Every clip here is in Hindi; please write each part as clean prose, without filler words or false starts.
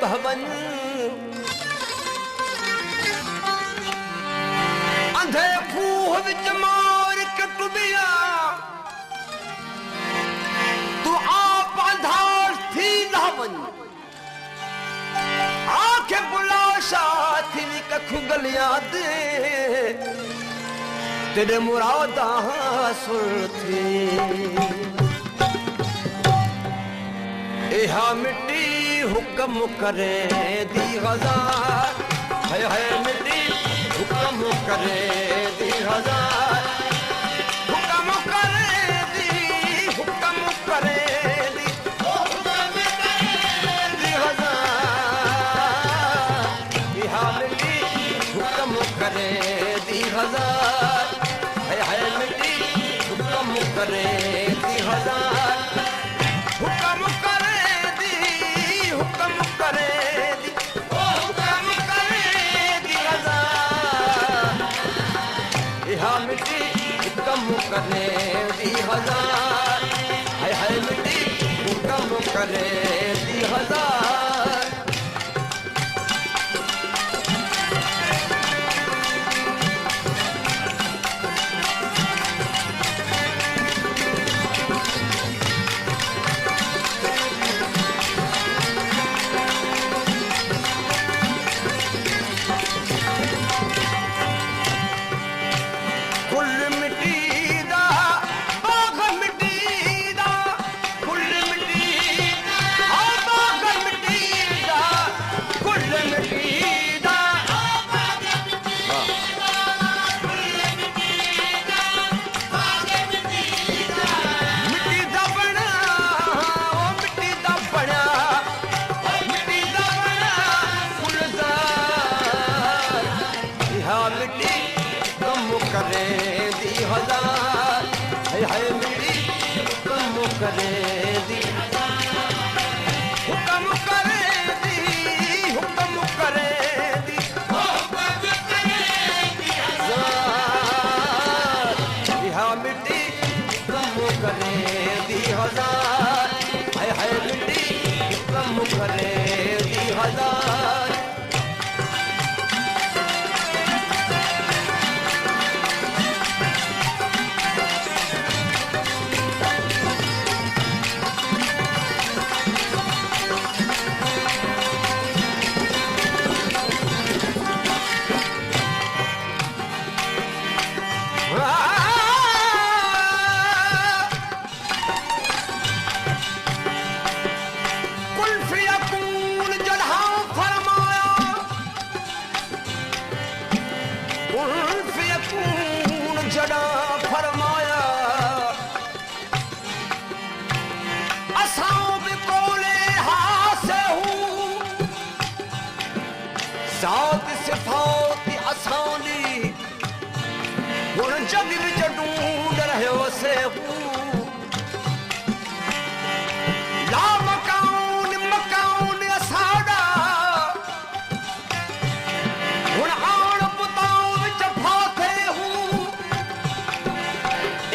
भवन अंधे खूह विच मार के टुबिया तू आप अंधार थी धावन आंखें बुलाशा थी खुगल याद तेरे मुरादा सुनती एहा मिट्टी हुक्म करे दी हजार है मिट्टी हुक्म करे दी हजार हुक्म करे दी हुक्म करे दी हजार यह मिट्टी हुक्म करे दी हजार है मिट्टी हुक्म करे दी हजार हुक्म करे हुक्म करे दी हुक्म करे दी हजार यह मिट्टी हुक्म करे दी हजार है मिट्टी हुक्म करे दी हजार सात सिफात आसानी गुण जग विच ढूंढ रहे से ला मकान मकान असाड़ा गुण आण पुताओं विच फाथे हूँ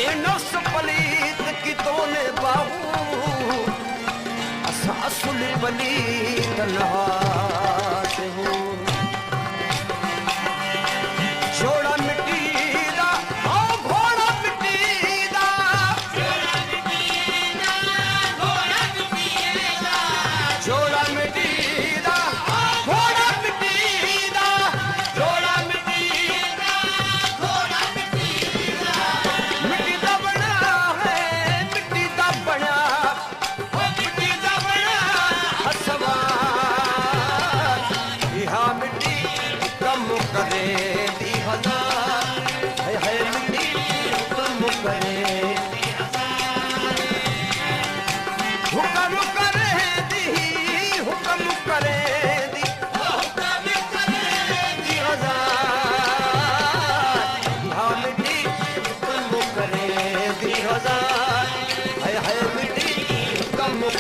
ए नफ्स पलीत की तोने बाहू असा असुल पलीत नहात हूँ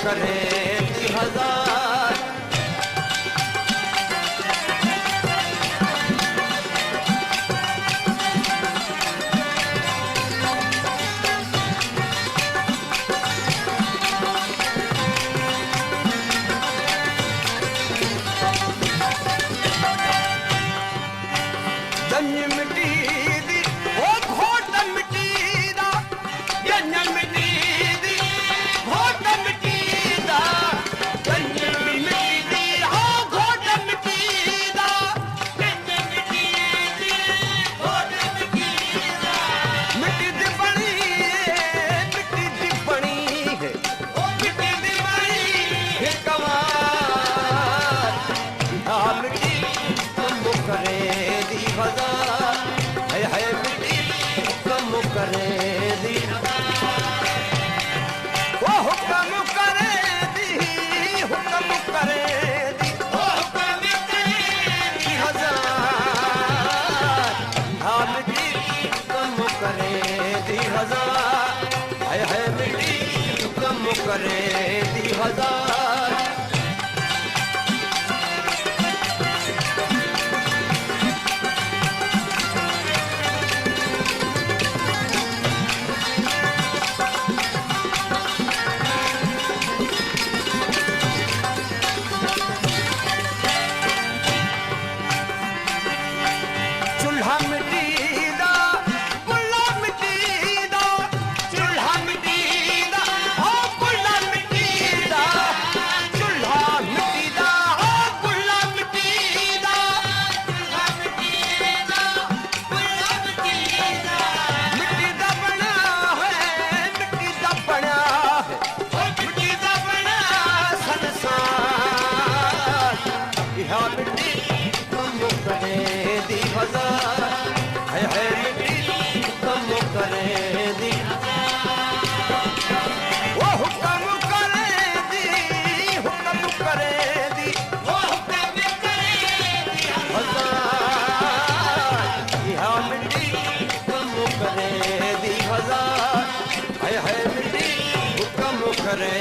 करे दी हजार जंज मिटी दी ओ घोट मिटी दा जंज मिटी दी घोट मिटी दा जंज मिटी दी ओ घोट मिटी दा जंज मिटी दी घोट मिटी दा मिट्टी दी बनी है ओ मिट्टी दी बनी है कमाल आ मिट्टी कम करे दी हजार है मिट्टी कम करे दी ओ हुक्म करे दी हुक्म करे दी ओ हुक्म करे दी हजार हा मिट्टी कम करे दी हजार है मिट्टी कम करे दी हजार चूल्हा मिट्टी दा कुल्ला मिट्टी दा चूल्हा मिट्टी दा ओ कुल्ला मिट्टी दा चूल्हा मिट्टी दा ओ कुल्ला मिट्टी दा चूल्हा मिट्टी दा कुल्ला मिट्टी दा मिट्टी दा बना है मिट्टी दा बना है ओ मिट्टी दा बना संसार यह मिट्टी कम करे दी हजार है मिट्टी कम करे दी वो हुक्म करे दी हुक्म करे दी वो हुक्म करे दी हजार यह मिट्टी कम करे दी हजार है मिट्टी हुक्म करे